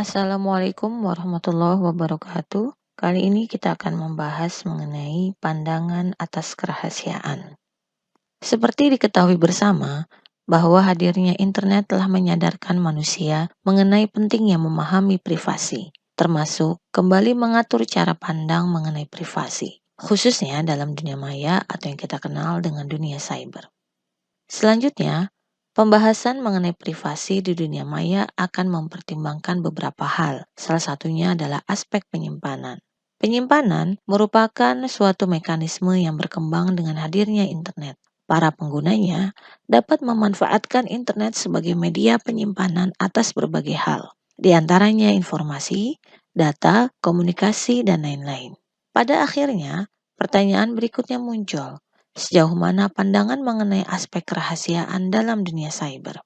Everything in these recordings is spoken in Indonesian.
Assalamualaikum warahmatullahi wabarakatuh. Kali ini kita akan membahas mengenai pandangan atas kerahasiaan. Seperti diketahui bersama, bahwa hadirnya internet telah menyadarkan manusia mengenai pentingnya memahami privasi, termasuk kembali mengatur cara pandang mengenai privasi, khususnya dalam dunia maya atau yang kita kenal dengan dunia cyber. Selanjutnya, pembahasan mengenai privasi di dunia maya akan mempertimbangkan beberapa hal. Salah satunya adalah aspek penyimpanan. Penyimpanan merupakan suatu mekanisme yang berkembang dengan hadirnya internet. Para penggunanya dapat memanfaatkan internet sebagai media penyimpanan atas berbagai hal, di antaranya informasi, data, komunikasi, dan lain-lain. Pada akhirnya, pertanyaan berikutnya muncul. Sejauh mana pandangan mengenai aspek kerahasiaan dalam dunia cyber?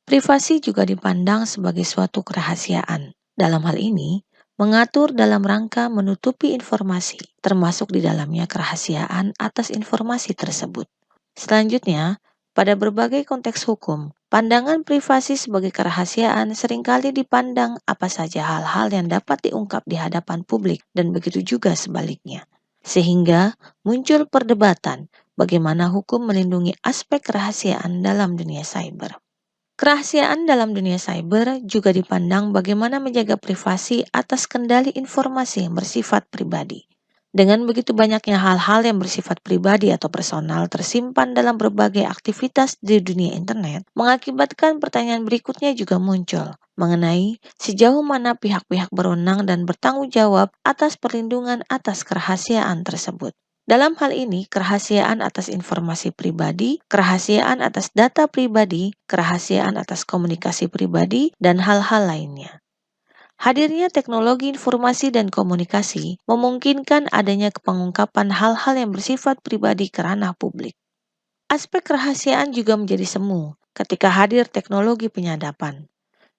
Privasi juga dipandang sebagai suatu kerahasiaan. Dalam hal ini, mengatur dalam rangka menutupi informasi, termasuk di dalamnya kerahasiaan atas informasi tersebut. Selanjutnya, pada berbagai konteks hukum, pandangan privasi sebagai kerahasiaan seringkali dipandang apa saja hal-hal yang dapat diungkap di hadapan publik dan begitu juga sebaliknya. Sehingga muncul perdebatan bagaimana hukum melindungi aspek kerahasiaan dalam dunia cyber. Kerahasiaan dalam dunia cyber juga dipandang bagaimana menjaga privasi atas kendali informasi yang bersifat pribadi. Dengan begitu banyaknya hal-hal yang bersifat pribadi atau personal tersimpan dalam berbagai aktivitas di dunia internet, mengakibatkan pertanyaan berikutnya juga muncul mengenai sejauh mana pihak-pihak berwenang dan bertanggung jawab atas perlindungan atas kerahasiaan tersebut. Dalam hal ini, kerahasiaan atas informasi pribadi, kerahasiaan atas data pribadi, kerahasiaan atas komunikasi pribadi, dan hal-hal lainnya. Hadirnya teknologi informasi dan komunikasi memungkinkan adanya pengungkapan hal-hal yang bersifat pribadi ke ranah publik. Aspek kerahasiaan juga menjadi semu ketika hadir teknologi penyadapan,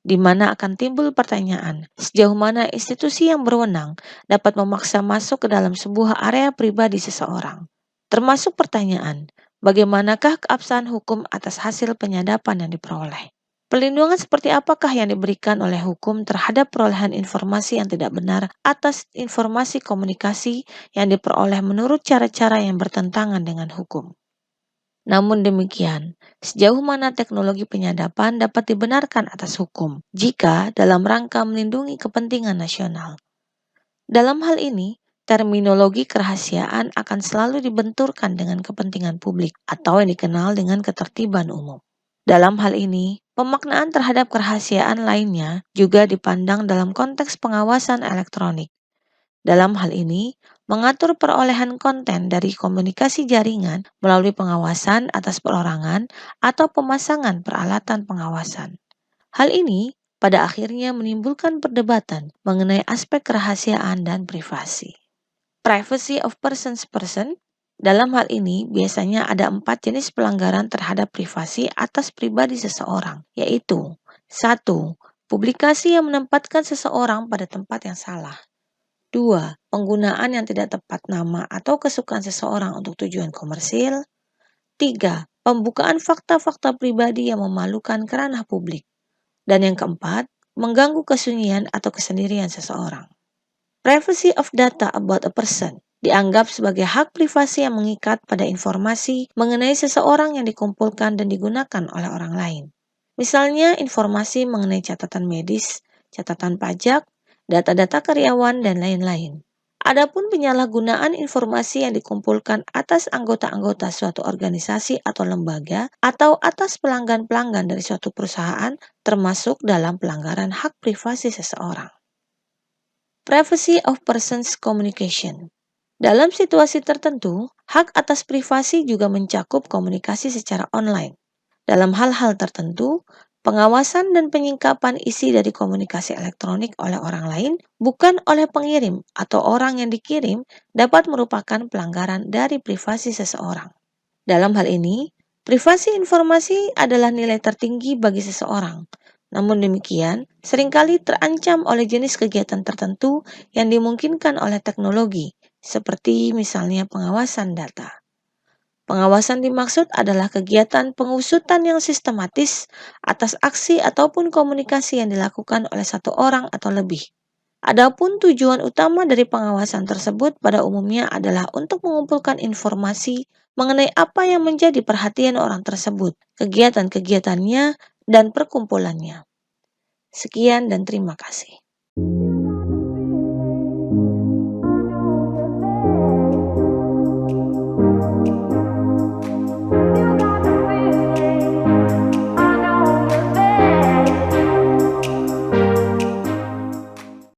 di mana akan timbul pertanyaan sejauh mana institusi yang berwenang dapat memaksa masuk ke dalam sebuah area pribadi seseorang. Termasuk pertanyaan, bagaimanakah keabsahan hukum atas hasil penyadapan yang diperoleh? Perlindungan seperti apakah yang diberikan oleh hukum terhadap perolehan informasi yang tidak benar atas informasi komunikasi yang diperoleh menurut cara-cara yang bertentangan dengan hukum? Namun demikian, sejauh mana teknologi penyadapan dapat dibenarkan atas hukum jika dalam rangka melindungi kepentingan nasional? Dalam hal ini, terminologi kerahasiaan akan selalu dibenturkan dengan kepentingan publik atau yang dikenal dengan ketertiban umum. Dalam hal ini, pemaknaan terhadap kerahasiaan lainnya juga dipandang dalam konteks pengawasan elektronik. Dalam hal ini, mengatur perolehan konten dari komunikasi jaringan melalui pengawasan atas perorangan atau pemasangan peralatan pengawasan. Hal ini pada akhirnya menimbulkan perdebatan mengenai aspek kerahasiaan dan privasi. Privacy of person, dalam hal ini biasanya ada 4 jenis pelanggaran terhadap privasi atas pribadi seseorang, yaitu 1. Publikasi yang menempatkan seseorang pada tempat yang salah. 2. Penggunaan yang tidak tepat nama atau kesukaan seseorang untuk tujuan komersil. 3. Pembukaan fakta-fakta pribadi yang memalukan ke ranah publik. Dan yang keempat, mengganggu kesunyian atau kesendirian seseorang. Privacy of data about a person dianggap sebagai hak privasi yang mengikat pada informasi mengenai seseorang yang dikumpulkan dan digunakan oleh orang lain. Misalnya informasi mengenai catatan medis, catatan pajak, data-data karyawan, dan lain-lain. Adapun penyalahgunaan informasi yang dikumpulkan atas anggota-anggota suatu organisasi atau lembaga atau atas pelanggan-pelanggan dari suatu perusahaan termasuk dalam pelanggaran hak privasi seseorang. Privacy of persons communication. Dalam situasi tertentu, hak atas privasi juga mencakup komunikasi secara online. Dalam hal-hal tertentu, pengawasan dan penyingkapan isi dari komunikasi elektronik oleh orang lain, bukan oleh pengirim atau orang yang dikirim, dapat merupakan pelanggaran dari privasi seseorang. Dalam hal ini, privasi informasi adalah nilai tertinggi bagi seseorang. Namun demikian, seringkali terancam oleh jenis kegiatan tertentu yang dimungkinkan oleh teknologi, seperti misalnya pengawasan data. Pengawasan dimaksud adalah kegiatan pengusutan yang sistematis atas aksi ataupun komunikasi yang dilakukan oleh satu orang atau lebih. Adapun tujuan utama dari pengawasan tersebut pada umumnya adalah untuk mengumpulkan informasi mengenai apa yang menjadi perhatian orang tersebut, kegiatan-kegiatannya, dan perkumpulannya. Sekian dan terima kasih.